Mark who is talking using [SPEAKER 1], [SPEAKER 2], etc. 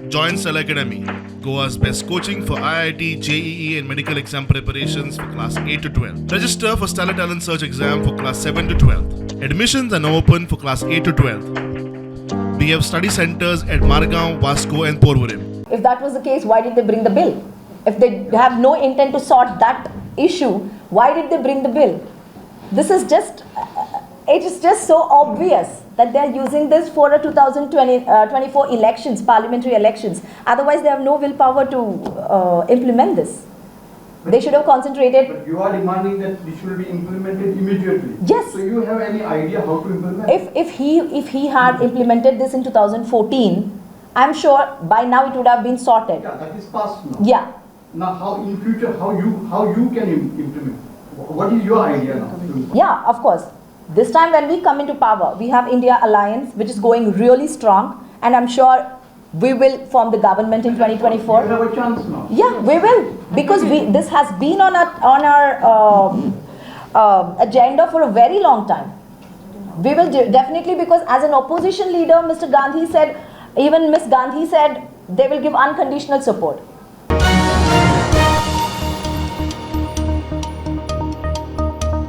[SPEAKER 1] Join Cell Academy, Goa's best coaching for IIT, JEE and medical exam preparations for class 8 to 12. Register for Stellar Talent Search exam for class 7 to 12. Admissions are now open for class 8 to 12. We have study centers at Margao, Vasco and Porvorim.
[SPEAKER 2] If that was the case, why did they bring the bill? If they have no intent to sort that issue, why did they bring the bill? This is just, it is just so obvious that they are using this for a 2024 elections, parliamentary elections. Otherwise, they have no willpower to implement this. They should have concentrated.
[SPEAKER 3] But you are demanding that this should be implemented immediately.
[SPEAKER 2] Yes.
[SPEAKER 3] So you have any idea how to implement?
[SPEAKER 2] If he had implemented this in 2014, I'm sure by now it would have been sorted.
[SPEAKER 3] Yeah, that is past now.
[SPEAKER 2] Yeah.
[SPEAKER 3] Now, how in future, how you can implement? What is your idea now?
[SPEAKER 2] Yeah, of course. This time when we come into power, we have India Alliance, which is going really strong, and I'm sure we will form the government in 2024.
[SPEAKER 3] You have a chance now.
[SPEAKER 2] Yeah, we will, because this has been on our agenda for a very long time. We will definitely, because as an opposition leader, Mr. Gandhi said, even Ms. Gandhi said, they will give unconditional support.